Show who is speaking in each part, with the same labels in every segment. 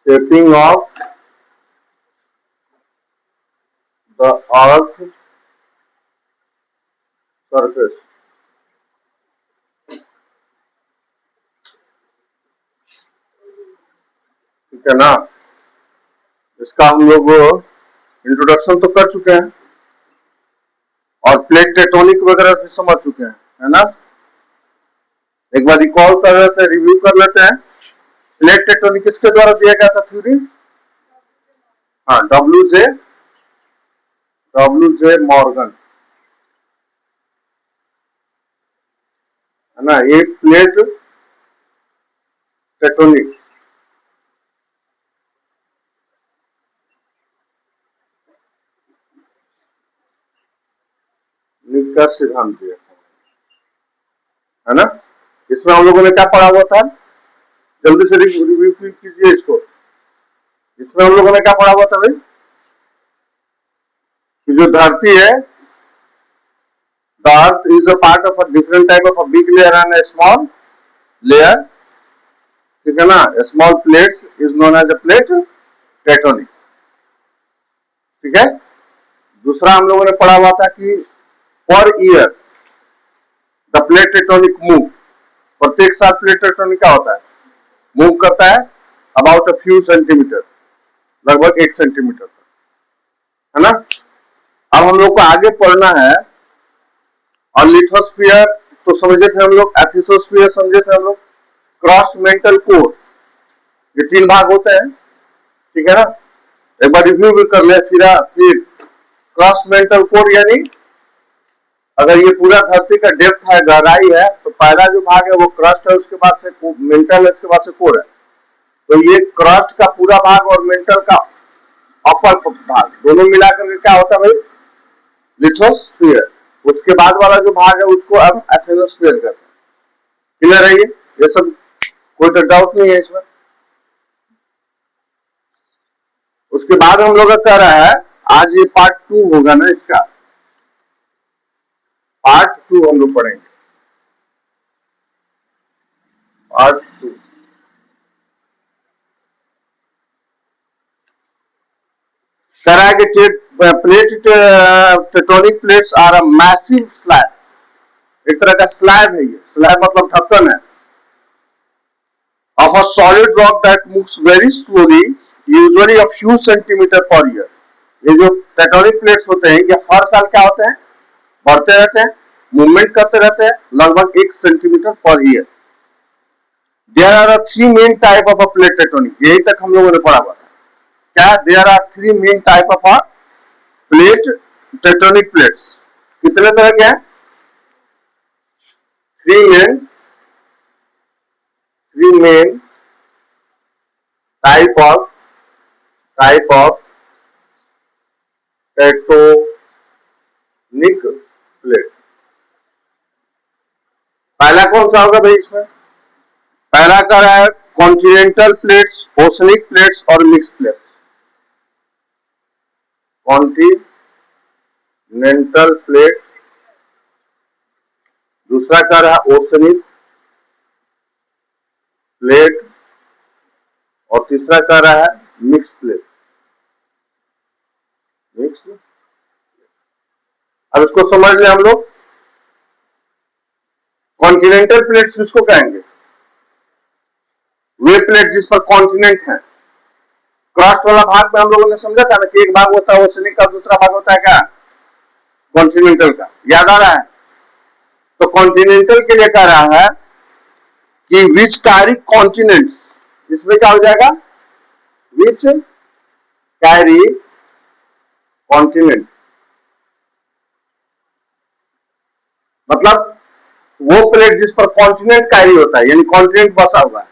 Speaker 1: shaping of the earth surface। ठीक है ना, इसका हम लोग इंट्रोडक्शन तो कर चुके हैं और प्लेट टेक्टोनिक वगैरह भी समझ चुके हैं, है ना। एक बार रिकॉल कर लेते हैं, रिव्यू कर लेते हैं। प्लेट टेक्टोनिक किसके द्वारा दिया गया था थ्योरी? हाँ, डब्ल्यू जे मॉर्गन, है ना। ये प्लेट टेक्टोनिक का सिद्धांत दिया, है ना। इसमें हम लोगों ने क्या पढ़ा हुआ था, जल्दी से रिव्यू कीजिए इसको। इसमें हम लोगों ने क्या पढ़ा हुआ था भाई, कि जो धरती है, the earth is a part of a different type of a big layer and a small layer, ठीक है ना। Small plates is known as a plate tectonic, ठीक है। दूसरा हम लोगों ने पढ़ा हुआ था कि per year the plate tectonic move, प्रत्येक साल प्लेट टेक्टोनिक क्या होता है, मूव करता है अबाउट अ फ्यू सेंटीमीटर, लगभग 1 सेंटीमीटर, है ना। अब हम लोग को आगे पढ़ना है, और लिथोस्फीयर तो समझे थे हम लोग, एथिसोस्फीयर समझे थे हम लोग, क्रॉस मेंटल कोर, ये 3 भाग होते हैं, ठीक है ना। एक बार रिव्यू भी कर ले। फिर क्रॉस मेंटल कोर यानी अगर ये पूरा धरती का डेप्थ है, गहराई है, तो पहला जो भाग है वो क्रस्ट है, उसके बाद से मेंटल है, उसके बाद से कोर है। तो ये क्रस्ट का पूरा भाग और मेंटल का अपर भाग दोनों मिलाकर के क्या होता है भाई, लिथोस्फीयर। उसके बाद वाला जो भाग है उसको हम एथेनोस्फीयर कहते हैं। क्लियर है ये सब, कोई तो डाउट नहीं है इसमें। उसके बाद हम लोग कह रहा है, आज ये पार्ट 2 होगा ना, इसका पार्ट 2 हम लोग पढ़ेंगे, पार्ट 2। कह रहा है कि plate tectonic plates are a massive slab, एक तरह का स्लैब है, ये स्लैब मतलब ढक्कन है, of a solid rock that moves very slowly, usually a few centimetre per year. ये जो टेक्टोनिक प्लेट्स होते हैं ये हर साल क्या होते हैं, बढ़ते रहते हैं, मूवमेंट करते रहते हैं, लगभग 1 centimetre per year. There are 3 main type of a plate tectonic, यही तक हम लोगों ने पढ़ा हुआ था। क्या, there are 3 main type of a plate tectonic plates. कितने तरह के हैं, 3 main type of tectonic plate. पहला कौन सा होगा भाई इसमें, पहला का है कॉन्टिनेंटल प्लेट्स, ओशनिक प्लेट्स और मिक्स प्लेट्स। कॉन्टिनेंटल प्लेट, दूसरा का रहा ओशनिक प्लेट, और तीसरा का रहा है मिक्स प्लेट। मिक्स, अब इसको समझ ले हम लोग। कॉन्टिनेंटल प्लेट्स किसको कहेंगे, वे प्लेट जिस पर कॉन्टिनेंट है। क्रस्ट वाला भाग में हम लोगों ने समझा था ना कि एक भाग होता है ओशनिक का, दूसरा भाग होता है क्या, कॉन्टिनेंटल का, याद आ रहा है। तो कॉन्टिनेंटल के लिए कह रहा है कि विच कैरी कॉन्टिनेंट्स, इसमें क्या हो जाएगा, विच कैरी कॉन्टिनेंट, मतलब वो प्लेट जिस पर कॉन्टिनेंट कैरी होता है, यानी कॉन्टिनेंट बसा हुआ है,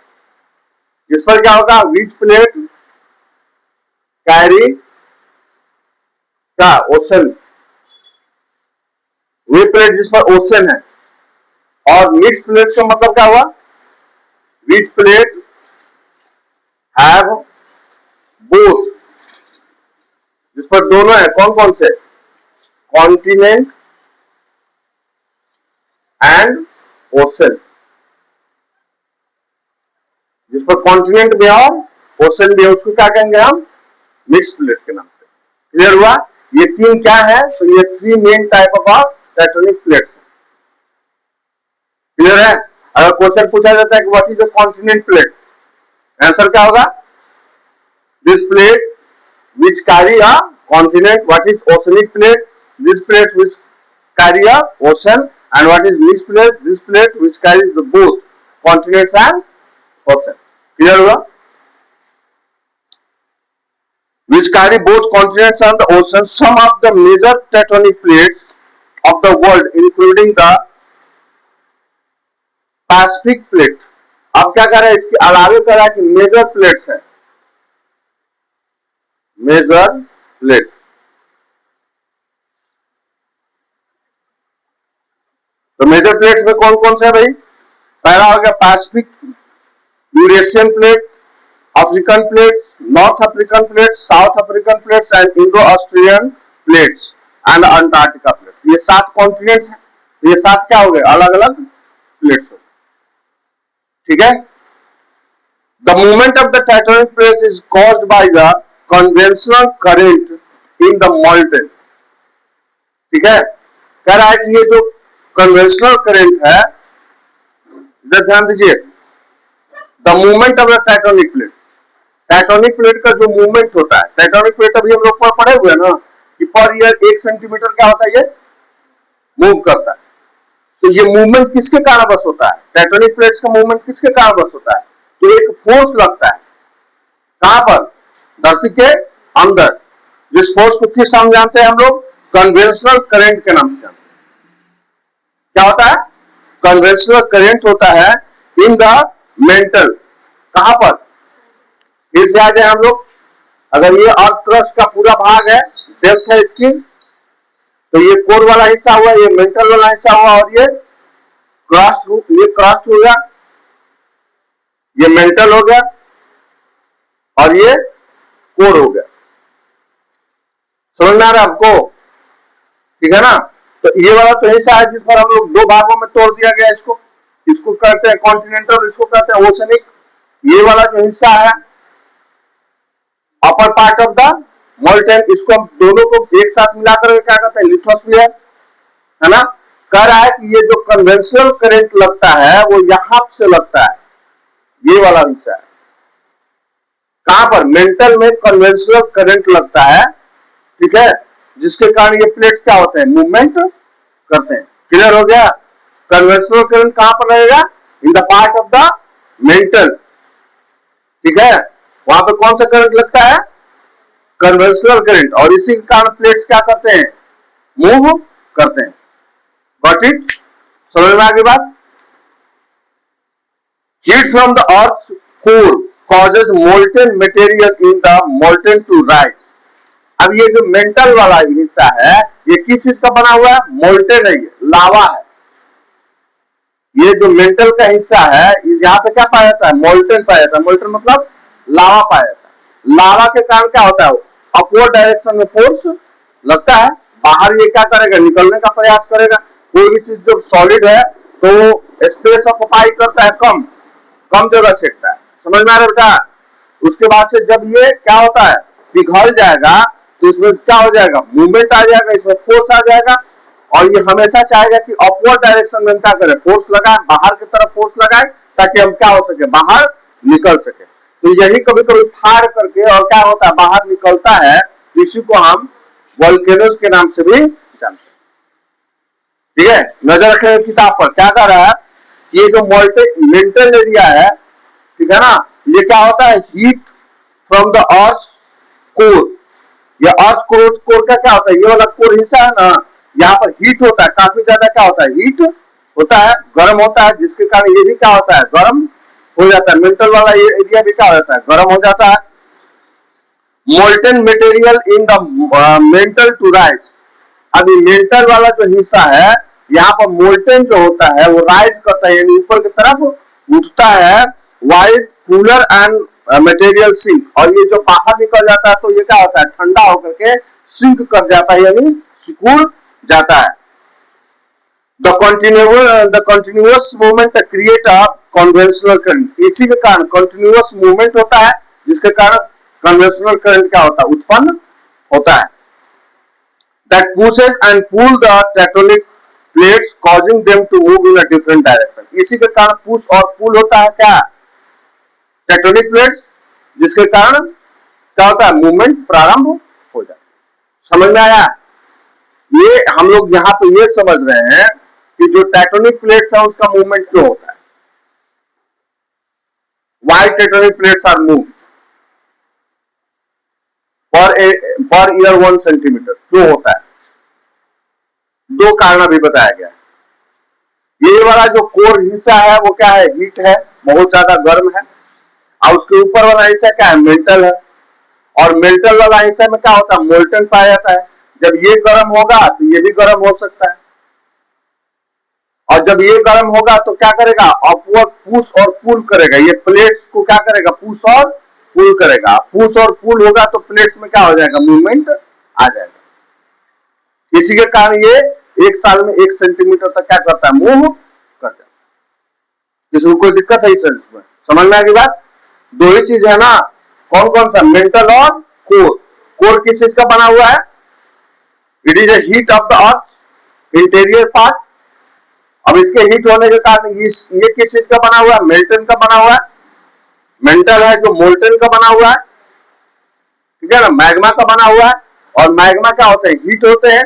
Speaker 1: इस पर क्या होगा, विच प्लेट कैरी का ओशन, वे प्लेट जिस पर ओशन है। और मिक्स प्लेट का मतलब क्या हुआ, विच प्लेट हैव बोथ, जिस पर दोनों है, कौन कौन से, कॉन्टिनेंट एंड ओशन, जिस पर कॉन्टिनेंट भी और ओशन भी है, उसको क्या कहेंगे हम, मिक्स प्लेट के नाम से। क्लियर हुआ? ये तीन क्या है, तो ये three main type of tectonic plates. Clear है? अगर क्वेश्चन पूछा जाता है कि what is a continent plate, answer क्या होगा, this plate which carry a continent. What is oceanic plate? This plate which carry a ocean. And what is mixed plate? This plate which carries the both continents and ocean. Clear हुआ? Which carry both continents and the ocean. Some of the major tectonic plates of the world, including the Pacific plate. अब क्या कर रहा है, इसके अलावे कर रहा है कि मेजर प्लेट्स है, मेजर प्लेट। तो मेजर प्लेट्स में कौन कौन से है भाई, पहला हो गया Pacific, Eurasian plate, African plates, north African plates, south African plates and Indo Australian plates and Antarctica plates. ये 7 कॉन्टिनेंट्स हैं, ये 7 क्या हो गए, अलग अलग प्लेट्स हो। ठीक है? The movement of the tectonic plates is caused by the conventional current in the molten. ठीक है? कह रहा है कि ये जो कन्वेंशनल करंट है, इधर ध्यान दीजिए, the movement of the tectonic plate, tectonic plate का जो मूवमेंट होता है, टेक्टोनिक प्लेट अभी हम लोग पढ़े हुए हैं ना कि पर ईयर 1 सेंटीमीटर क्या होता है, ये मूव करता है। तो ये मूवमेंट किसके कारणवश होता है, टेक्टोनिक प्लेट्स का मूवमेंट किसके कारणवश होता है, तो एक फोर्स लगता है, कहां पर, धरती के अंदर, जिस फोर्स को किस नाम जानते हैं हम लोग, कन्वेंशनल करंट के नाम से जानते हैं। क्या होता है, कन्वेंशनल करंट होता है इन द मेंटल, कहां पर, फिर से आ जाए हम लोग, अगर ये अर्थ क्रस्ट का पूरा भाग है, डेप्थ है इसकी, तो ये कोर वाला हिस्सा हुआ, ये मेंटल वाला हिस्सा हुआ, और ये क्रस्ट हो गया, ये मेंटल हो गया, और ये कोर हो गया। समझ में आ रहा है आपको? ठीक है ना? तो ये वाला तो हिस्सा है जिस पर हम लोग 2 भागों में तोड़ दिया गया, इसको कहते हैं कॉन्टिनेंटल, इसको कहते हैं ओशनिक। ये वाला जो हिस्सा है upper part of the molten, इसको हम दोनों को एक साथ मिलाकर क्या कहते हैं, लिथोस्फीयर, है ना? कह रहा है कि ये जो कन्वेंशनल करंट लगता है वो यहां से लगता है, ये वाला हिस्सा है, कहां पर, मेंटल में कन्वेंशनल करंट लगता है। ठीक है? जिसके कारण ये प्लेट्स क्या होते हैं, मूवमेंट करते हैं। क्लियर हो गया? कन्वेंशनल करंट कहां पर रहेगा, in the part of the mental. ठीक है? वहां पे कौन सा करंट लगता है, कन्वेंशनल करंट, और इसी के कारण प्लेट्स क्या करते हैं, मूव करते हैं। Got it? समझ में आ गई बात? Heat from the earth core causes molten material in the molten to rise. अब ये जो मेंटल वाला हिस्सा है, ये किस चीज का बना हुआ है, मोल्टेन है, ये लावा है। ये जो मेंटल का हिस्सा है, यहाँ पे क्या पाया जाता है, मोल्टेन पाया जाता है। मोल्टेन मतलब लावा पाया जाता है। लावा के कारण क्या होता है, अपवर्ड डायरेक्शन में फोर्स लगता है, बाहर ये क्या करेगा, निकलने का प्रयास करेगा। कोई भी चीज जब सॉलिड है तो स्पेस ऑक्युपाई करता है, कम जगह छेड़ता है। समझ में आ रहा है? उसके बाद से जब ये क्या होता है, पिघल जाएगा, तो इसमें क्या हो जाएगा, मूवमेंट आ जाएगा, इसमें फोर्स आ जाएगा, और ये हमेशा चाहेगा कि अपवर्ड डायरेक्शन में क्या करे, फोर्स लगाए, बाहर की तरफ फोर्स लगाए, ताकि हम क्या हो सके, बाहर निकल सके। तो यही कभी कभी फाड़ करके और क्या होता है, बाहर निकलता है। इसी को हम वोल्केनोस के नाम से भी जानते हैं। ठीक है? नजर रखें किताब पर, क्या कर रहा है, ये जो मेंटल एरिया है, ठीक है ना, ये क्या होता है, heat from the earth core. ये अर्थ कोर का क्या होता है, ये वाला कोर हिस्सा है ना, यहाँ पर हीट होता है, काफी ज्यादा क्या होता है, हीट होता है, गर्म होता है, जिसके कारण ये भी क्या होता है, गर्म हो जाता है। मेंटल वाला ये एरिया भी क्या हो जाता है, गर्म हो जाता है। Molten material in the mantle to rise. अभी मेंटल वाला जो हिस्सा है, यहाँ पर मोल्टेन जो होता है वो राइज करता है, यानी ऊपर की तरफ उठता है, wide cooler and material sink. और ये जो बाहर निकल जाता है तो ये क्या होता है, ठंडा होकर के सिंक कर जाता है, यानी सिकुड़ जाता है। The continuous movement create a conventional current. इसी के कारण कंटिन्यूअस मूवमेंट होता है, जिसके कारण कन्वेंशनल करंट क्या होता है, उत्पन्न होता है। That pushes and pull the tectonic plates causing them to move in a different direction. इसी के कारण पुश और पुल होता है क्या, टेक्टोनिक प्लेट्स, जिसके कारण क्या होता है, मूवमेंट प्रारंभ हो जाता है। समझ में आया? ये हम लोग यहाँ पे ये समझ रहे हैं कि जो टेक्टोनिक प्लेट्स है उसका मूवमेंट क्यों होता है, why tectonic plates are moved per year 1 centimetre, क्यों होता है? दो कारण अभी बताया गया। ये वाला जो कोर हिस्सा है वो क्या है, हीट है, बहुत ज्यादा गर्म है, और उसके ऊपर वाला हिस्सा क्या है, मेल्टल है, और मेल्टल वाला हिस्सा में क्या होता है, मोल्टन पाया जाता है। जब ये गर्म होगा तो ये भी गर्म हो सकता है, और जब ये गर्म होगा तो क्या करेगा, अपवर्ड पुश और पुल करेगा, ये प्लेट्स को क्या करेगा, पुश और पुल करेगा। पुश और पुल होगा तो प्लेट्स में क्या हो जाएगा, मूवमेंट आ जाएगा। इसी के कारण ये एक साल में 1 सेंटीमीटर तक क्या करता है, मूव करता है। किसी को कोई दिक्कत है इसमें, समझ में आ गई बात? दो ही चीज है ना, कौन कौन सा, मेंटल और कोर। कोर किस चीज का बना हुआ है, it is a heat of the earth interior part. अब इसके हीट होने के कारण ये किस चीज का बना हुआ है, मेल्टन का बना हुआ है। मेंटल है जो मोल्टन का बना हुआ है, ठीक है ना, मैग्मा का बना हुआ है। और मैग्मा क्या होते हैं, हीट होते हैं,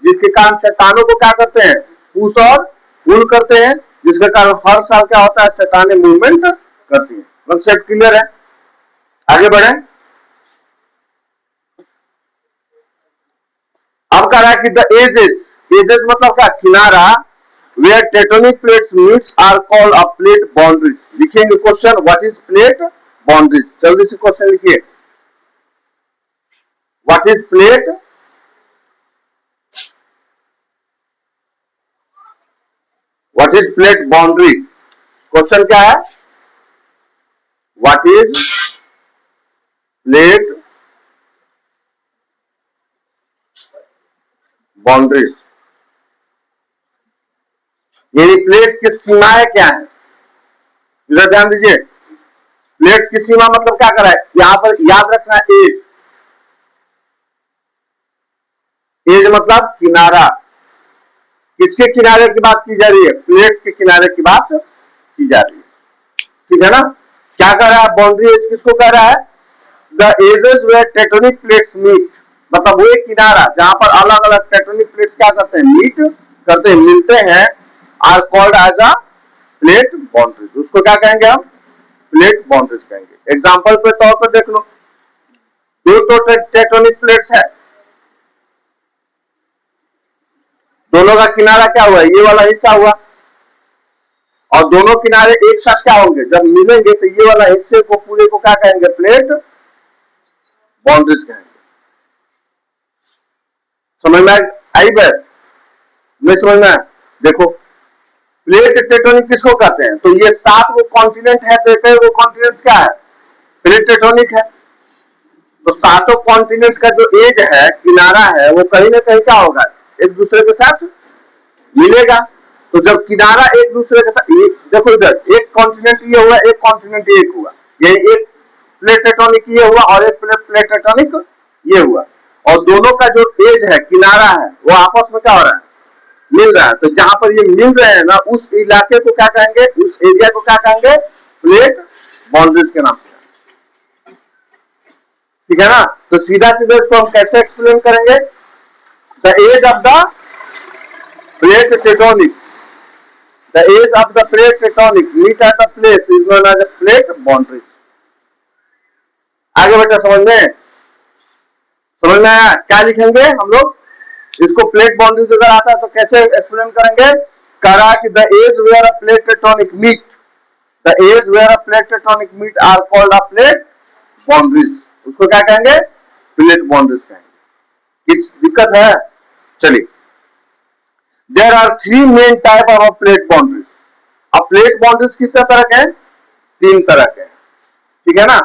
Speaker 1: जिसके कारण चट्टानों को क्या करते हैं, पुश और पुल करते हैं, जिसके कारण हर साल क्या होता है, चट्टानें मूवमेंट करती है। कॉन्सेप्ट क्लियर है? आगे बढ़े। अब कह रहा है कि द एजेस, एजेस मतलब क्या, किनारा, where tectonic plates meets are called a plate boundaries। लिखेंगे question, what is plate boundaries, जल्दी से क्वेश्चन लिखिए, what is plate, what is plate boundary. Question क्या है, व्हाट इज प्लेट बाउंड्रीज, यानी प्लेट्स की सीमाएं क्या है। इधर ध्यान दीजिए, प्लेट्स की सीमा मतलब क्या कर रहा है, यहां पर याद रखना है, एज, एज मतलब किनारा। किसके किनारे की बात की जा रही है, प्लेट्स के किनारे की बात की जा रही है, ठीक है ना। क्या कह रहा है, बाउंड्री एज किसको कह रहा है, the edges where tectonic plates meet, मतलब वो एक किनारा जहां पर अलग अलग टेक्टोनिक प्लेट्स क्या करते हैं, मीट करते हैं, मिलते हैं, are called as a plate boundaries. उसको क्या कहेंगे हम, प्लेट बाउंड्रीज कहेंगे। एग्जांपल पे तौर पर देख लो, दो तो टेक्टोनिक प्लेट्स है, दोनों का किनारा क्या हुआ, ये वाला हिस्सा हुआ, और दोनों किनारे एक साथ क्या होंगे, जब मिलेंगे तो ये वाला हिस्से को पूरे को क्या कहेंगे, प्लेट बाउंड्रीज कहेंगे। समझ में आई बात, नहीं समझ में? देखो, प्लेट टेक्टोनिक किसको कहते हैं, तो ये 7 वो कॉन्टिनेंट है, तो कई वो कॉन्टिनेंट क्या है, प्लेट टेक्टोनिक है। तो 7 कॉन्टिनेंट्स का जो एज है, किनारा है, वो कहीं ना कहीं क्या होगा, एक दूसरे के साथ मिलेगा। तो जब किनारा एक दूसरे के साथ, देखो इधर एक कॉन्टिनेंट ये हुआ, एक कॉन्टिनेंट ये हुआ, ये एक प्लेट टेक्टोनिक ये हुआ और एक प्लेट टेक्टोनिक ये हुआ, और दोनों का जो एज है, किनारा है, वो आपस में क्या हो रहा है, मिल रहा है। तो जहां पर ये मिल रहे हैं ना, उस इलाके को क्या कहेंगे, उस एरिया को क्या कहेंगे, प्लेट बाउंड्रीज के नाम से, ठीक है ना। तो सीधा सीधा इसको हम कैसे एक्सप्लेन करेंगे, the edge of the plate tectonic, the edge of the plate tectonic meet at a place is known as a plate boundaries। आगे बेटा समझ में आया, क्या लिखेंगे हम लोग, इसको प्लेट बाउंड्रीज अगर आता है तो कैसे एक्सप्लेन करेंगे, करा कि the edge where a plate tectonic meet, the edge where a plate tectonic meet are called a plate boundaries. उसको क्या कहेंगे, प्लेट बाउंड्रीज कहेंगे। कुछ दिक्कत है, चलिए। There are 3 main type of plate boundaries। अब प्लेट बाउंड्रीज कितने तरह के हैं, 3 तरह के हैं, ठीक है ना।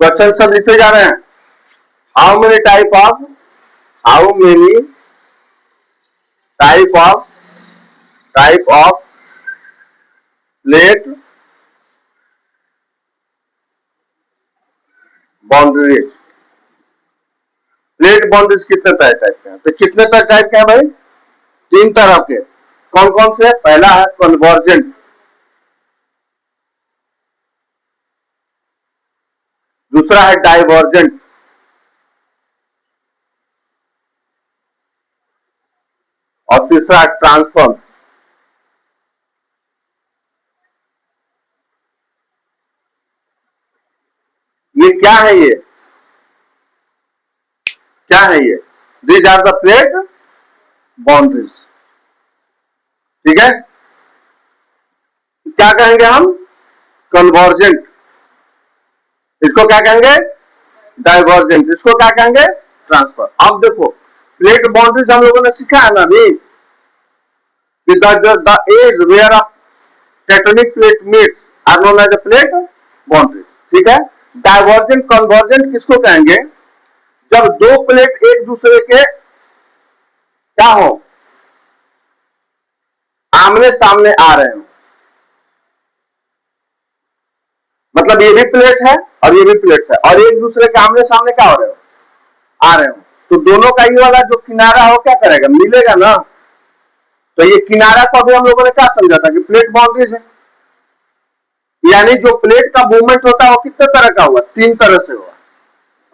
Speaker 1: क्वेश्चन सब लिखते जा रहे हैं, how many type of type of plate boundaries. Plate boundaries कितने टाइप के हैं? तो कितने टाइप के हैं भाई? 3 तरह के। कौन कौन से? पहला है कन्वर्जेंट, दूसरा है डाइवर्जेंट, और तीसरा है ट्रांसफॉर्म। ये क्या है? ये क्या है? ये these are the plate boundaries. ठीक है, क्या कहेंगे हम? कन्वर्जेंट। इसको क्या कहेंगे? डाइवर्जेंट। इसको क्या कहेंगे? ट्रांसफर। अब देखो, प्लेट बाउंड्रीज हम लोगों ने सीखा है ना अभी, the edge where a tectonic plate meets are known as a plate boundaries. ठीक है। डाइवर्जेंट कन्वर्जेंट किसको कहेंगे? जब दो प्लेट एक दूसरे के क्या हो, आमने सामने आ रहे हो। मतलब ये भी प्लेट है और ये भी प्लेट है, और एक दूसरे के आमने सामने क्या हो रहे हो? आ रहे हो। तो दोनों का ये वाला जो किनारा हो क्या करेगा? मिलेगा ना। तो ये किनारा को भी हम लोगों ने क्या समझा था कि प्लेट बाउंड्रीज है। यानी जो प्लेट का मूवमेंट होता है वो कितने तरह का हुआ? 3 तरह से हुआ।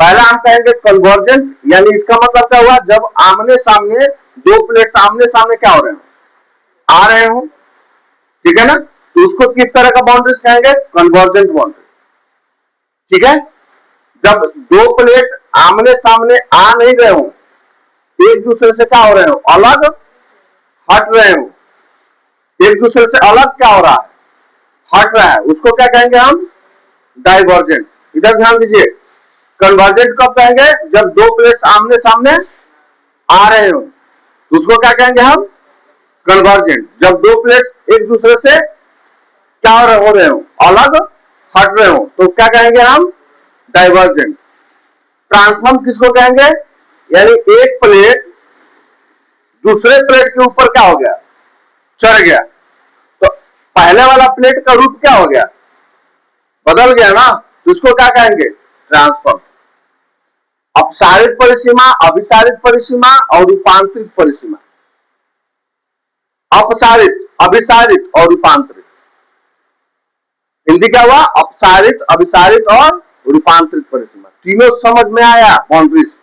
Speaker 1: पहला हम कहेंगे कन्वर्जेंट, यानी इसका मतलब क्या हुआ? जब आमने सामने दो प्लेट आमने सामने क्या हो रहे हो? आ रहे हो। ठीक है ना। तो उसको किस तरह का बाउंड्रीज कहेंगे? Convergent boundary. ठीक है। जब दो प्लेट आमने सामने आ नहीं रहे हो, एक दूसरे से क्या हो रहे हो? अलग हट रहे हो। एक दूसरे से अलग क्या हो रहा है? हट रहा है। उसको क्या कहेंगे हम? डाइवर्जेंट। इधर ध्यान दीजिए, कन्वर्जेंट कब कहेंगे? जब दो प्लेट्स आमने सामने आ रहे हो, उसको क्या कहेंगे हम? कन्वर्जेंट। जब दो प्लेट्स एक दूसरे से क्या हो रहे हो? अलग हट रहे हो, तो क्या कहेंगे हम? डाइवर्जेंट। ट्रांसफॉर्म किसको कहेंगे? यानी एक प्लेट दूसरे प्लेट के ऊपर क्या हो गया? चढ़ गया। तो पहले वाला प्लेट का रूप क्या हो गया? बदल गया ना। तो इसको क्या कहेंगे? ट्रांसफॉर्म। अपसारित परिसीमा, अभिसारित परिसीमा और रूपांतरित परिसीमा। अपसारित, अभिसारित और रूपांतरित। हिंदी क्या हुआ? अपसारित, अभिसारित और रूपांतरित परिसीमा। तीनों समझ में आया? बाउंड्रीज।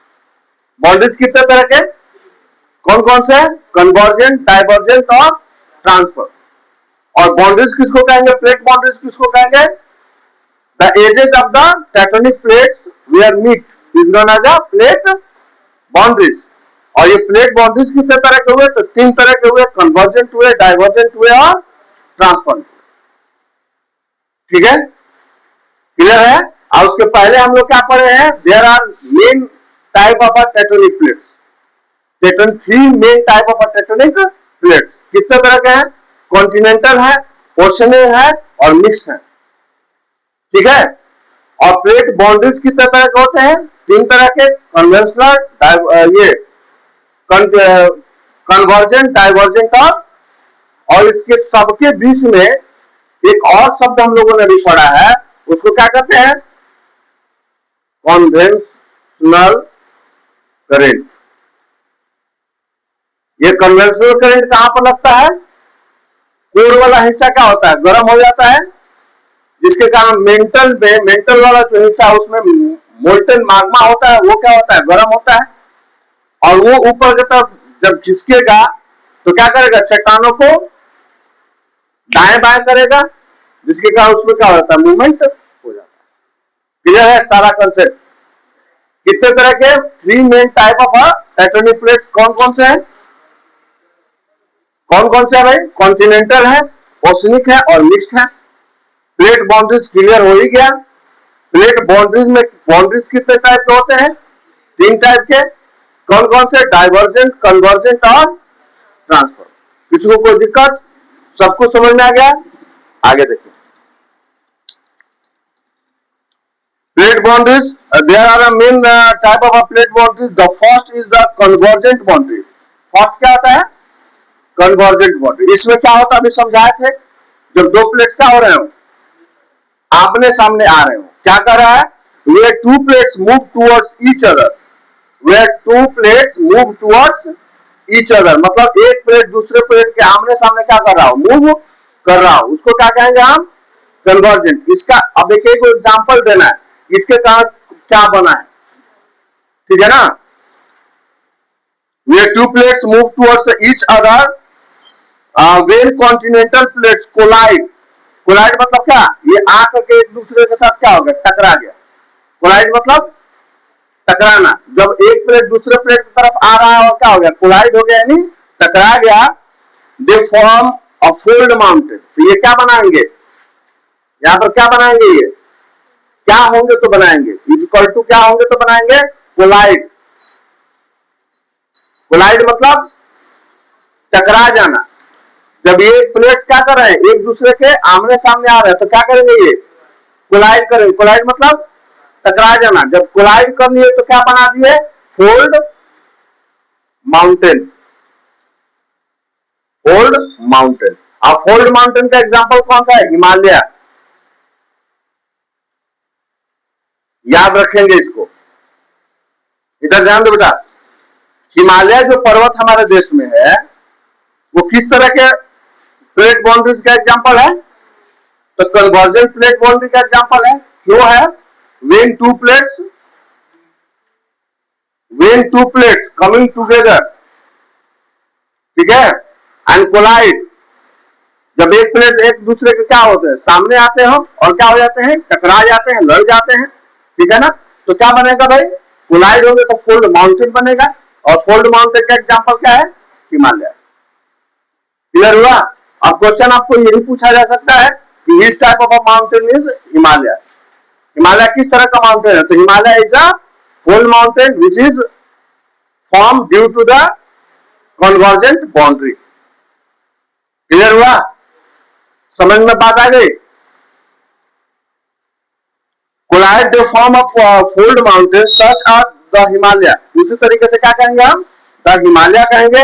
Speaker 1: बाउंड्रीज कितने तरह के? कौन कौन से? कन्वर्जेंट, डाइवर्जेंट और ट्रांसफर। और बाउंड्रीज किसको कहेंगे? प्लेट बाउंड्रीज किसको कहेंगे? The edges of the tectonic plates where meet is known as a plate boundaries. और ये प्लेट बाउंड्रीज कितने तरह के हुए? तो 3 तरह के हुए, कन्वर्जेंट हुए, डाइवर्जेंट हुए और ट्रांसफर। ठीक है, क्लियर है। और उसके पहले हम लोग क्या पढ़े हैं? There are main type of tectonic plates. Tectonic 3 main type of tectonic plates. कितने तरह के हैं? कॉन्टिनेंटल है, ओशनियर है और मिक्स है। ठीक है। और प्लेट बाउंड्रीज कितने तरह के होते हैं? 3 तरह के, कन्वेंशनल, ये कन्वर्जेंट, डाइवर्जेंट और इसके सबके बीच में एक और शब्द हम लोगों ने भी पढ़ा है, उसको क्या कहते हैं? Conventional current. ये कन्वेंशनल करंट कहां पर लगता है? कोर वाला हिस्सा क्या होता है? गर्म हो जाता है, जिसके कारण मेंटल में, मेंटल वाला जो हिस्सा है उसमें मोल्टन माग्मा होता है, वो क्या होता है? गर्म होता है। और वो ऊपर की तरफ जब खिसकेगा तो क्या करेगा? चट्टानों को दाएं बाएं करेगा, जिसके कारण उसमें क्या होता है? मूवमेंट हो जाता है। क्लियर है सारा कंसेप्ट? कितने तरह के? 3 main type of tectonic plates. कौन कौन से हैं? कौन कौन से है भाई? कॉन्टिनेंटल है, ओशनिक है और मिक्स्ड है। प्लेट बाउंड्रीज क्लियर हो ही गया। प्लेट बाउंड्रीज में बाउंड्रीज कितने टाइप के होते हैं? 3 टाइप के। कौन कौन से? डाइवर्जेंट, कन्वर्जेंट और ट्रांसफर। किसी को कोई दिक्कत? सबको समझ में आ गया? आगे देखिए, plate boundaries, there are a main type of a plate boundaries. The first is the convergent boundaries. First क्या आता है? Convergent boundary. इसमें क्या होता है अभी समझाए थे, जब दो प्लेट्स क्या हो रहे हो, आमने सामने आ रहे हो, क्या कर रहा है, where two plates move towards each other, where two plates move towards each other, मतलब एक प्लेट दूसरे प्लेट के आमने सामने क्या कर रहा हो, मूव कर रहा हो, उसको क्या कहेंगे हम, कन्वर्जेंट। इसका अब एक एक एग्जांपल देना है, इसके कारण क्या बना है, ठीक है ना। where two plates move towards each other when continental plates collide, collide मतलब क्या, ये आकर के एक दूसरे के साथ क्या हो गया, टकरा गया। कोलाइड मतलब टकराना, जब एक प्लेट दूसरे प्लेट की तरफ आ रहा है और क्या हो गया, कोलाइड हो गया यानी टकरा गया। They form a fold mountain, तो ये क्या बनाएंगे, यहां पर क्या बनाएंगे, ये क्या होंगे तो बनाएंगे, इक्वल टू क्या होंगे तो बनाएंगे, कोलाइड। कोलाइड मतलब टकरा जाना। जब ये प्लेट्स क्या कर रहे हैं, एक दूसरे के आमने सामने आ रहे हैं, तो क्या करेंगे, ये कोलाइड करेंगे। कोलाइड मतलब टकरा जाना। जब कोलाइड कर लिए तो क्या बना दिए, फोल्ड माउंटेन, फोल्ड माउंटेन। अब फोल्ड माउंटेन का एग्जांपल कौन सा है, हिमालय, याद रखेंगे इसको, इधर ध्यान दो बेटा। हिमालय जो पर्वत हमारे देश में है वो किस तरह के प्लेट बाउंड्रीज का एग्जांपल है, तो कन्वर्जेंट प्लेट बाउंड्री का एग्जांपल है। क्यों है, when two plates coming together, ठीक है, एंड कोलाइड, जब एक प्लेट एक दूसरे के क्या होते हैं, सामने आते हैं और क्या हो जाते हैं, टकरा जाते हैं, लड़ जाते हैं, ठीक है ना, तो क्या बनेगा भाई, कोलाइड होंगे तो फोल्ड माउंटेन बनेगा। और फोल्ड माउंटेन का एग्जांपल क्या है, हिमालय। क्लियर हुआ। अब क्वेश्चन आपको यही पूछा जा सकता है कि इस type of mountain is Himalaya. Himalaya किस तरह का माउंटेन है, तो Himalaya is a fold mountain which is form due to the convergent boundary. Clear हुआ, समझ में बात आ गई। Collide they form of fold mountain such are the Himalaya, उसी तरीके से क्या कहेंगे हम, द हिमालय कहेंगे।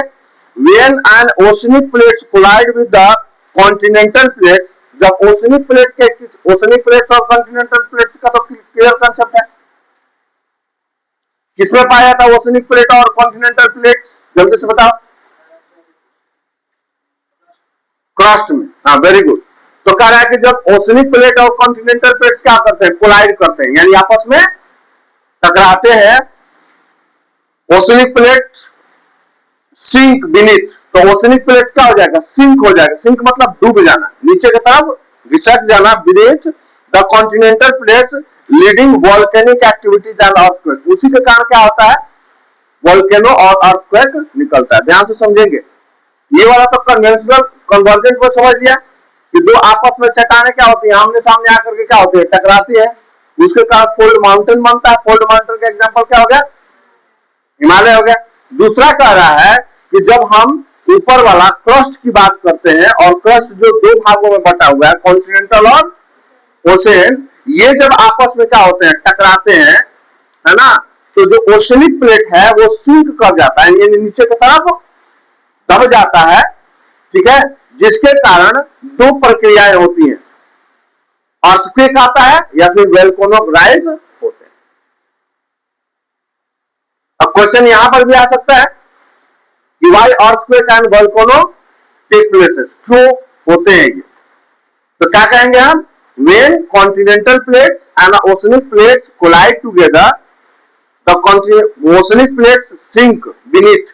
Speaker 1: when an oceanic plates collide with the continental plates, जब ओशनिक प्लेट के, ओशनिक प्लेट्स और कॉन्टिनेंटल प्लेट्स का तो क्लियर कंसेप्ट है, किसमें पाया था ओशनिक प्लेट और कॉन्टिनेंटल प्लेट्स, जल्दी से बताओ, क्रस्ट में, हाँ वेरी गुड। तो कह रहा है कि जब ओशनिक प्लेट और कॉन्टिनेंटल प्लेट्स क्या करते हैं, कोलाइड करते हैं, यानी आपस में टकराते हैं, ओशनिक प्लेट सिंक बीनीथ, तो ओशनिक प्लेट क्या हो जाएगा, सिंक हो जाएगा। सिंक मतलब डूब जाना, नीचे की तरफ घिसक जाना, beneath the continental plates leading volcanic activities and earthquake. उसी के कारण क्या होता है, वोल्केनो और अर्थक्वेक निकलता है। ध्यान से समझेंगे, ये वाला तो कन्वेंशनल कन्वर्जेंट में समझ लिया कि दो आपस में चट्टाने क्या होती है, आमने सामने आकर के क्या होती है, टकराती है, उसके कारण फोल्ड माउंटेन बनता है। फोल्ड माउंटेन का एग्जांपल क्या हो गया, हिमालय हो गया। दूसरा कह रहा है कि जब हम ऊपर वाला क्रस्ट की बात करते हैं, और क्रस्ट जो दो भागों में बटा हुआ है, कॉन्टिनेंटल और ओशियन, ये जब आपस में क्या होते हैं, टकराते हैं, है ना, तो जो ओशनिक प्लेट है वो सिंक कर जाता है, यानी नीचे की तरफ दब जाता है, ठीक है, जिसके कारण दो प्रक्रियाएं होती हैं, अर्थक्वेक आता है या फिर वोल्केनो राइज होते हैं। अब क्वेश्चन यहां पर भी आ सकता है कि why earthquake and volcano take places, क्यों होते हैं ये, तो क्या कहेंगे हम, when continental plates and oceanic plates collide together, the oceanic plates sink beneath,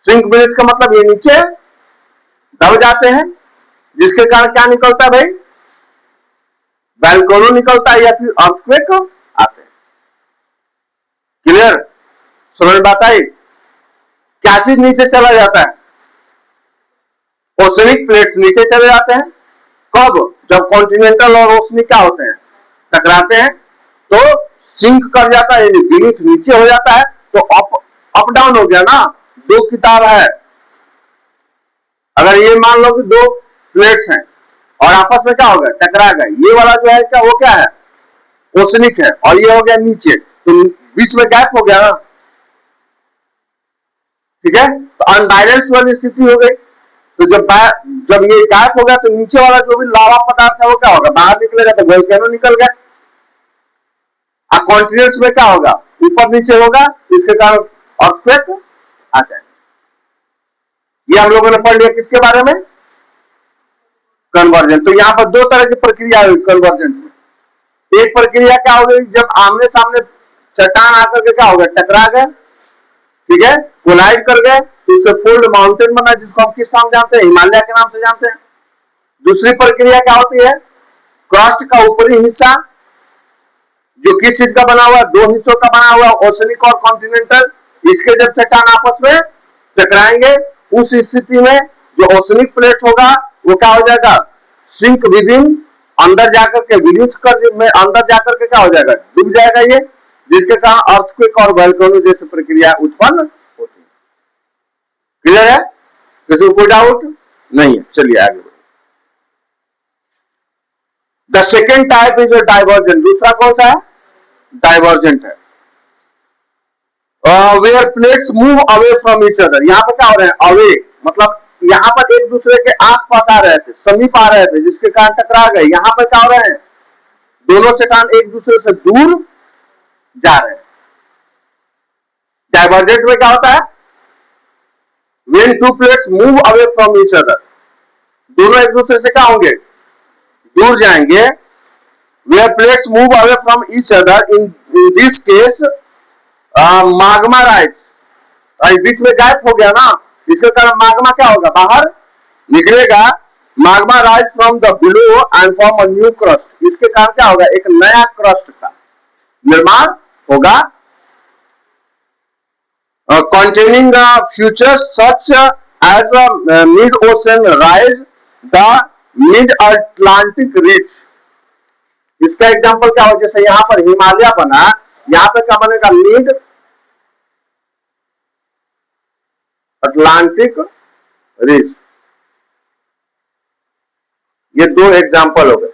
Speaker 1: sink beneath का मतलब ये नीचे दब जाते हैं, जिसके कारण क्या निकलता है भाई, वोल्केनो निकलता है या फिर अर्थक्वेक आते हैं। क्लियर, समझ बात आई। क्या चीज नीचे चला जाता है, ओशनिक प्लेट्स नीचे चले जाते हैं, कब, जब कॉन्टिनेंटल और ओशनिक क्या होते हैं, टकराते हैं, तो सिंक कर जाता है, यानी बीनीथ नीचे हो जाता है, तो अप डाउन हो गया ना, दो किताब है, अगर ये मान लो कि दो प्लेट्स हैं और आपस में क्या हो गया, टकरा गए, ये वाला जो है क्या, वो क्या है, ओशनिक है, और ये हो गया नीचे, तो बीच में गैप हो गया ना, ठीक है, तो अनबैलेंस वाली स्थिति हो गई। तो जब ये गायब हो गया तो नीचे वाला जो भी लावा पदार्थ है वो क्या होगा, बाहर निकलेगा, तो वोल्केनो निकल गया। अब कॉन्टिनेंट्स में क्या होगा, ऊपर नीचे होगा, इसके कारण अर्थक्वेक आ जाएगा। ये हम लोगों ने पढ़ लिया किसके बारे में, कन्वर्जेंट। तो यहां पर दो तरह की प्रक्रिया हुई कन्वर्जेंट में। एक प्रक्रिया क्या हो गई, जब आमने सामने चट्टान आकर के क्या हो गया, टकरा गए, ठीक है, कोलाइड कर गए, तो इससे फोल्ड माउंटेन बना, जिसको हम किस नाम जानते हैं, हिमालय के नाम से जानते हैं। दूसरी प्रक्रिया क्या होती है, क्रस्ट का ऊपरी हिस्सा जो किस चीज का बना हुआ, दो हिस्सों का बना हुआ, ओशनिक और कॉन्टिनेंटल, इसके जब चट्टान आपस में टकराएंगे, उस स्थिति में जो ओशनिक प्लेट होगा वो क्या हो जाएगा, सिंक विद इन, अंदर जाकर के विद्युत कर में अंदर जाकर के क्या हो जाएगा, डूब जाएगा ये, जिसके कारण अर्थक्वेक और वोल्केनो जैसी प्रक्रिया उत्पन्न होती है। क्लियर है, किसी को कोई डाउट नहीं है, चलिए आगे बढ़िए। The second type is divergent. दूसरा कौन सा है, डाइवर्जेंट है। Where plates move away from each other. यहां पर क्या हो रहे हैं, अवे मतलब यहां पर एक दूसरे के आसपास आ रहे थे, समीप आ रहे थे, जिसके कारण टकरा गए। यहां पर क्या हो रहे हैं, दोनों चट्टान एक दूसरे से दूर जा रहे हैं। डाइवर्जेंट में क्या होता है, when two plates move away from each other, दोनों एक दूसरे से क्या होंगे, दूर जाएंगे। where plates move away from each other, in this case magma rise, बीच में गैप हो गया ना, इसके कारण माग्मा क्या होगा, बाहर निकलेगा। Magma rise from the below and form a new crust, इसके कारण क्या होगा, एक नया क्रस्ट का निर्माण होगा। containing features such as mid-ocean rise, the mid-Atlantic ridge। इसका एग्जांपल क्या हो, जैसे यहां पर हिमालय बना, यहां पर क्या बनेगा, मिड अटलांटिक रिज। ये दो एग्जांपल हो गए।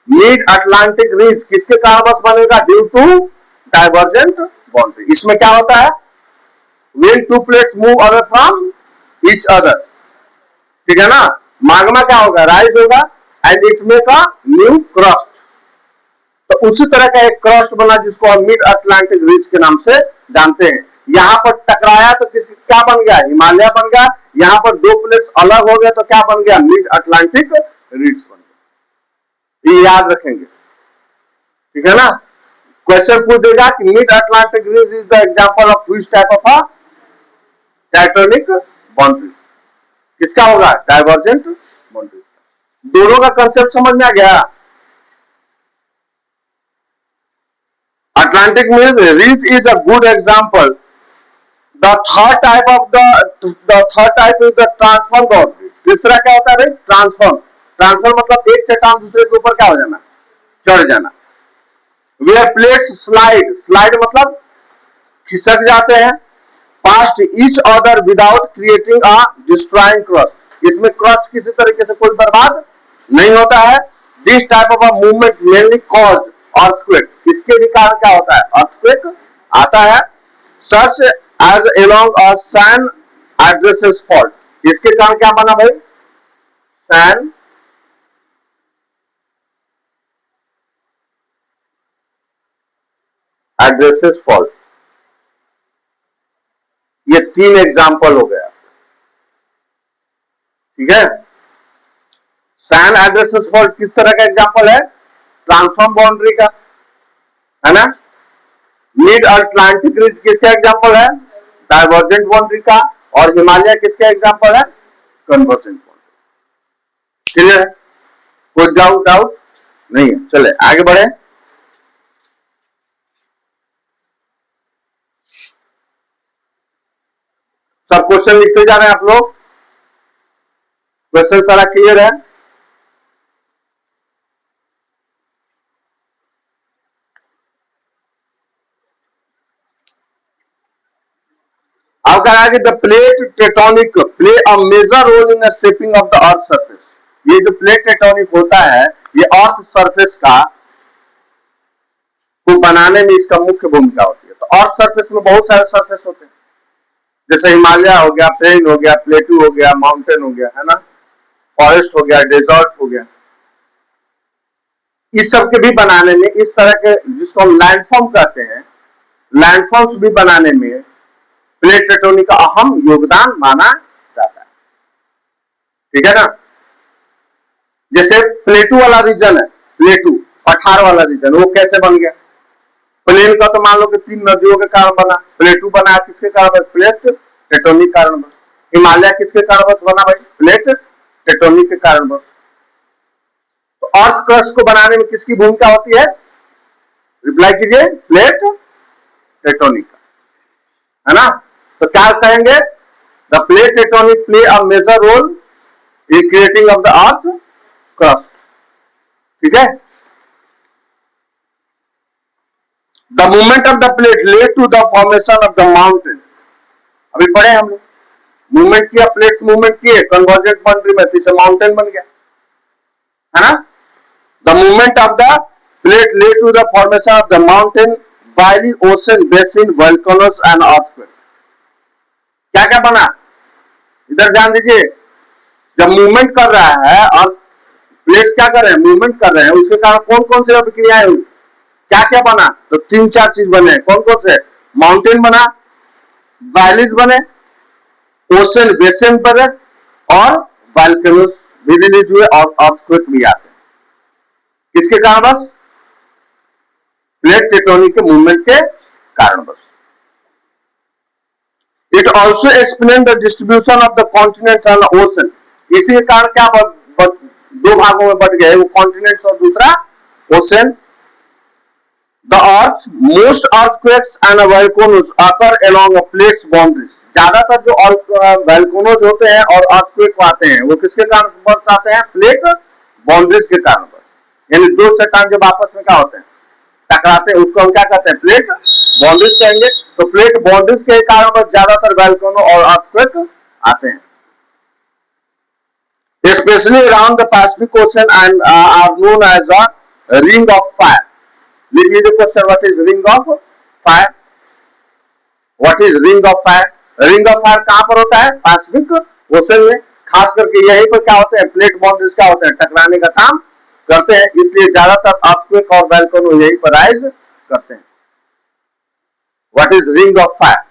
Speaker 1: मिड अटलांटिक रिज किसके कारण बस बनेगा, ड्यू टू डाइवर्जेंट बाउंड्री। इसमें क्या होता है, when two plates move away from each other, ठीक है ना, माग्मा क्या होगा, राइज होगा, and it make a new crust. तो उसी तरह का एक क्रस्ट बना जिसको हम मिड अटलांटिक रिज के नाम से जानते हैं। यहां पर टकराया तो क्या बन गया, हिमालय बन गया। यहां पर दो प्लेट्स अलग हो गए तो क्या बन गया, मिड अटलांटिक रिज बन गया। ये याद रखेंगे, ठीक है ना। क्वेश्चन पूछ देगा कि mid Atlantic ridge is the example of which type of a tectonic boundaries. किसका होगा, डाइवर्जेंट बाउंड्रीज। दोनों का कंसेप्ट समझ में आ गया। Atlantic ridge is a good example. The third type is the transform boundary. तीसरा क्या होता है भाई, ट्रांसफॉर्म। ट्रांसफॉर्म मतलब एक चट्टान दूसरे के ऊपर क्या हो जाना, चढ़ जाना। Where plates slide, slide मतलब खिसक जाते हैं, past each other without creating a destroying crust. इसमें क्रस्ट किसी तरीके से कोई बर्बाद नहीं होता है। This type of a movement mainly caused earthquake. इसके भी कारण क्या होता है, earthquake आता है। Such as along a San Andreas fault, इसके कारण क्या बना भाई, San Andreas fault। ये तीन एग्जाम्पल हो गया, ठीक है। सैन एंड्रेस फॉल्ट किस तरह का एग्जाम्पल है, ट्रांसफॉर्म बाउंड्री का, है ना। मिड अटलांटिक रिज किसका एग्जाम्पल है, डाइवर्जेंट बाउंड्री का। और हिमालय किसका एग्जाम्पल है, कन्वर्जेंट बाउंड्री। क्लियर है, कोई डाउट नहीं है। चले आगे बढ़े। सब क्वेश्चन लिखते जा रहे हैं आप लोग, क्वेश्चन सारा क्लियर है। अब कहा है कि the plate tectonic play a major role in shaping of the earth surface. ये जो प्लेट टेक्टोनिक होता है, ये अर्थ सरफेस का को बनाने में इसका मुख्य भूमिका होती है। तो अर्थ सरफेस में बहुत सारे सरफेस होते हैं, जैसे हिमालय हो गया, प्लेन हो गया, प्लेटू हो गया, माउंटेन हो गया, है ना, फॉरेस्ट हो गया, डेजर्ट हो गया, इस सब के भी बनाने में इस तरह के जिसको हम लैंडफॉर्म कहते हैं, लैंडफॉर्म्स भी बनाने में प्लेट टेक्टोनिक का अहम योगदान माना जाता है। ठीक है ना। जैसे प्लेटू वाला रीजन है, प्लेटू पठार वाला रीजन, वो कैसे बन गया? प्लेन का तो मान लो कि 3 नदियों के कारण बना, प्लेटू बना किसके कारण? प्लेट टेक्टोनिक कारण बना। हिमालय किसके कारण बना भाई? प्लेट टेक्टोनिक के कारण बना। तो अर्थ क्रस्ट को बनाने में किसकी भूमिका होती है? रिप्लाई कीजिए, प्लेट टेक्टोनिक का, है ना। तो क्या कहेंगे? The plate tectonic play a major role in creating of the earth crust. ठीक है। The movement of the plate led to the formation of the mountain. अभी पढ़े हम लोग, मूवमेंट किया, प्लेट्स मूवमेंट किए कन्वर्जेंट बाउंड्री में, इसे माउंटेन बन गया, है ना। The movement of the plate led to the formation of the mountain, valley, ocean, basin, volcanoes and earthquake. क्या क्या बना? इधर ध्यान दीजिए, जब मूवमेंट कर रहा है और प्लेट्स क्या कर रहे हैं? मूवमेंट कर रहे हैं, उसके कारण कौन कौन से अभिक्रियाएं हुई? क्या क्या बना? तो 3-4 चीज बने। कौन कौन से? माउंटेन बना, वैलीज बने, ओशन बेसिन बने और वोल्केनोस भी रिलीज हुए और अर्थक्वेक भी आते हैं। किसके कारण? बस प्लेट टेक्टोनिक के मूवमेंट के कारण बस। It also explain the distribution of the continent and ocean. इसी के कारण क्या 2 भागों में बट गए, वो कॉन्टिनेंट्स और दूसरा ocean. The earth, most earthquakes and volcanoes occur along plates boundaries. ज्यादातर जो वोल्केनोज होते हैं और अर्थक्वेक आते हैं वो किसके कारण बर्थ आते हैं? प्लेट बाउंड्रीज के कारण। यानी 2 चट्टान जब आपस में क्या होते हैं? टकराते हैं, उसको हम क्या कहते हैं? प्लेट बाउंड्रीज कहेंगे। तो प्लेट बाउंड्रीज के कारण ज्यादातर वोल्केनो और अर्थक्वेक आते हैं, especially around the Pacific Ocean and are known as a ring of fire. लिख लीजिए question, what is ring of fire? What is ring of fire? Ring of fire कहां पर होता है? पैसिफिक ओशन में। खास करके यहीं पर क्या होते हैं? प्लेट बाउंड्रीज क्या होते हैं? टकराने का काम करते हैं, इसलिए ज्यादातर अर्थक्वेक और वोल्केनो यहीं पर राइज करते हैं। What is ring of fire?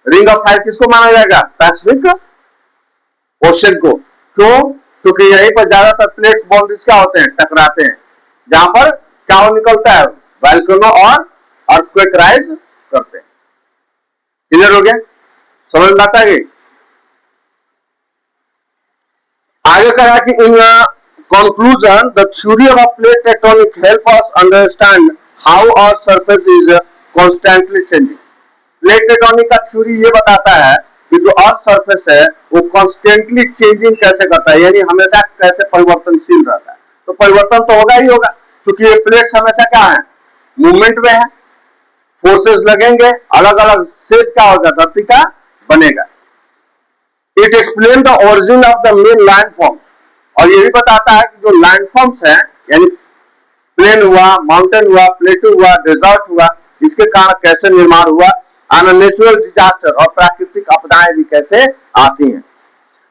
Speaker 1: Ring of fire किसको माना जाएगा? पैसिफिक ओशन को। क्यों? क्योंकि यहीं पर ज्यादातर प्लेट्स बाउंड्रीज क्या होते हैं? टकराते हैं, जहां पर क्या निकलता है? वोल्केनो और अर्थक्वेक राइज करते हैं। क्लियर हो गया? समझ में आता है? आगे कहा कि in conclusion the theory of plate tectonic help us understand how our surface is constantly changing. Plate tectonic का थ्योरी ये बताता है कि जो अर्थ सरफेस है वो कॉन्स्टेंटली चेंजिंग कैसे करता है, यानी हमेशा कैसे परिवर्तनशील रहता है। तो परिवर्तन तो होगा ही होगा, क्योंकि ये प्लेट्स हमेशा क्या है? मूवमेंट में है, फोर्सेस लगेंगे, अलग अलग शेप क्या होगा? धरती का बनेगा। It explain the origin of the main landforms, और ये भी बताता है कि जो लैंडफॉर्म्स हैं, यानी प्लेन हुआ, माउंटेन हुआ, प्लेटू हुआ, डेजर्ट हुआ, इसके कारण कैसे निर्माण हुआ, एंड नेचुरल डिजास्टर और प्राकृतिक आपदाएं भी कैसे आती हैं।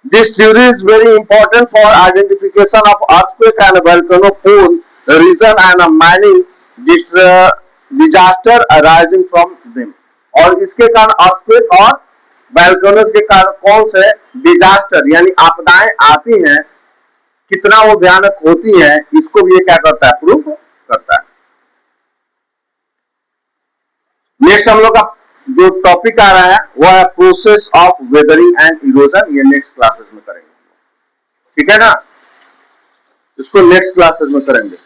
Speaker 1: This theory is very important for identification of earthquake and volcano prone region and mining disaster arising from them। और इसके कारण अर्थक्वेक और वोल्केनोज के कारण कौन से डिजास्टर यानी आपदाएं आती हैं, कितना वो भयानक होती हैं, इसको भी ये क्या करता है? प्रूफ करता है। नेक्स्ट हम लोग का जो टॉपिक आ रहा है वो है process of weathering and erosion. ये नेक्स्ट क्लासेस में करेंगे, ठीक है ना? इसको नेक्स्ट क्लासेस में करेंगे।